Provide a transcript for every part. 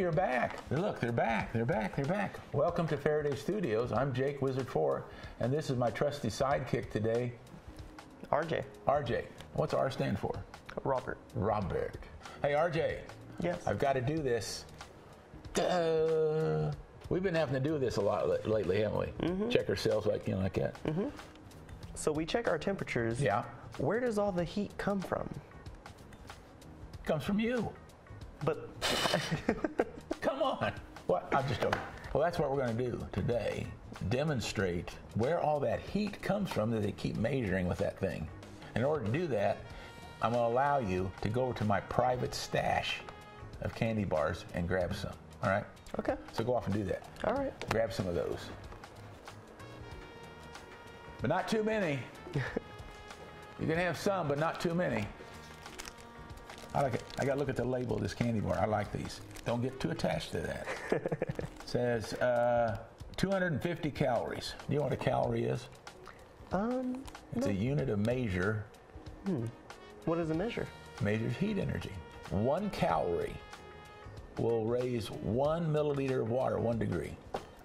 you're back. Look, they're back. They're back. They're back. Welcome to Faraday Studios. I'm Jake Wizard 4, and this is my trusty sidekick today, RJ. RJ. What's R stand for? Robert. Robert. Hey, RJ. Yes. I've got to do this. Duh. We've been having to do this a lot lately, haven't we? Mm-hmm. Check ourselves like that. Mm-hmm. So we check our temperatures. Yeah. Where does all the heat come from? Comes from you. But come on. What? I'm just joking. Well, that's what we're going to do today. Demonstrate where all that heat comes from that they keep measuring with that thing. In order to do that, I'm going to allow you to go to my private stash of candy bars and grab some. All right? Okay. So go off and do that. All right. Grab some of those. But not too many. You can have some, but not too many. I like it. I got to look at the label of this candy bar. I like these. Don't get too attached to that. It says 250 calories. Do you know what a calorie is? It's a unit of measure. What does it measure? Measures heat energy. 1 calorie will raise 1 milliliter of water 1 degree.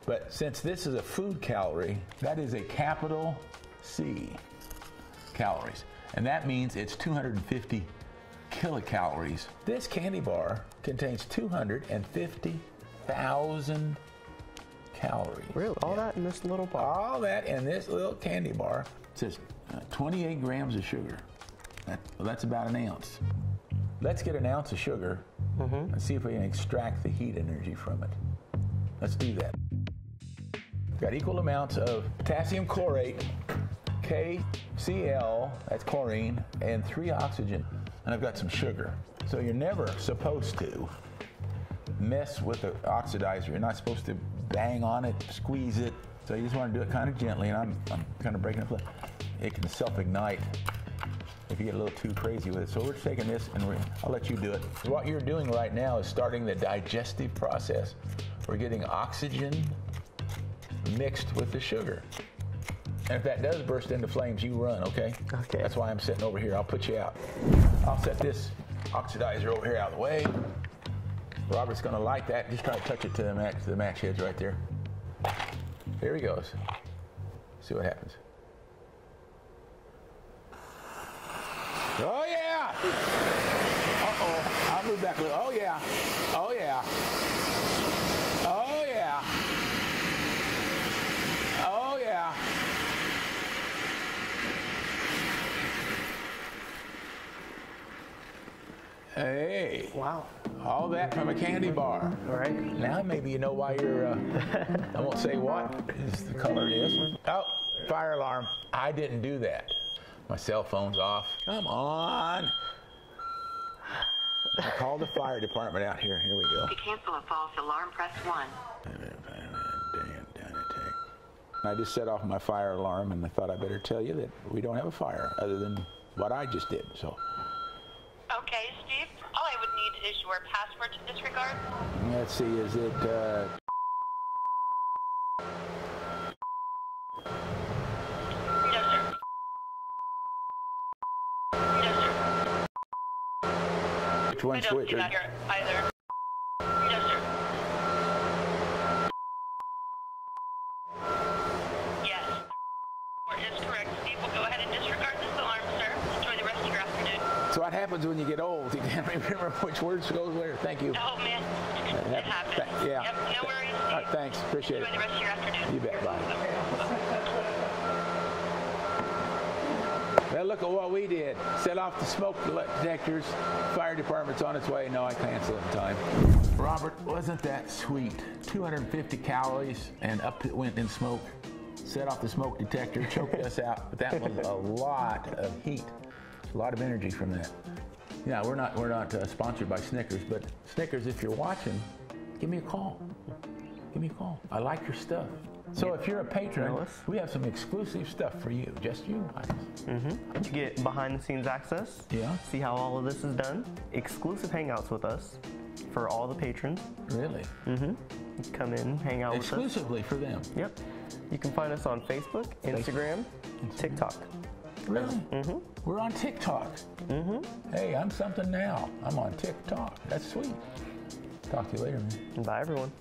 But since this is a food calorie, that is a capital C, calories. And that means it's 250 kilocalories. This candy bar contains 250,000 calories. Really? All that in this little bar? All that in this little candy bar. It says 28 grams of sugar. That's about an ounce. Let's get an ounce of sugar and see if we can extract the heat energy from it. Let's do that. Got equal amounts of potassium chlorate, KCl, that's chlorine, and 3 oxygen. And I've got some sugar. So you're never supposed to mess with the oxidizer. You're not supposed to bang on it, squeeze it. So you just want to do it kind of gently, and I'm kind of breaking it. It can self-ignite if you get a little too crazy with it. So we're taking this, and I'll let you do it. What you're doing right now is starting the digestive process. We're getting oxygen mixed with the sugar. And if that does burst into flames, you run, okay? Okay. That's why I'm sitting over here. I'll put you out. I'll set this oxidizer over here out of the way. Robert's going to light that. Just try to touch it to the match heads right there. There he goes. See what happens. Oh, yeah! Uh-oh. I'll move back a little. Oh, yeah. Oh, yeah. Oh, yeah. Oh, yeah. Hey. Wow. All that from a candy bar. All right. Now maybe you know why you're, I won't say what is the color it is. Oh, fire alarm. I didn't do that. My cell phone's off. Come on. I called the fire department out here. Here we go. To cancel a false alarm, press 1. I just set off my fire alarm, and I thought I better tell you that we don't have a fire other than what I just did. So. Okay, Steve. All I would need is your password to disregard. Let's see, is it No, sir. No, sir. which one's I don't which? see that here either. No, sir. Yes. Is correct. Steve will go ahead and disregard this alarm, sir. Enjoy the rest of your afternoon. So what happens when you get old? You can't remember which words goes where. Thank you. Oh, man. It happens. Yeah. Yep, no worries, Steve. All right, thanks. Appreciate Enjoy it. the rest of your afternoon. You bet. Bye. Well, look at what we did. Set off the smoke detectors. Fire department's on its way. No, I cancel in time. Robert, wasn't that sweet? 250 calories and up it went in smoke. Set off the smoke detector, choked us out. But that was a lot of heat. A lot of energy from that. Yeah, we're not sponsored by Snickers, but Snickers, if you're watching, give me a call. Give me a call. I like your stuff. So if you're a patron, we have some exclusive stuff for you, just you guys. You get behind-the-scenes access. Yeah. See how all of this is done. Exclusive hangouts with us for all the patrons. Really? Come in, hang out with us. Exclusively for them. Yep. You can find us on Facebook, Instagram, TikTok. Really? We're on TikTok. Hey, I'm something now. I'm on TikTok. That's sweet. Talk to you later, man. Bye, everyone.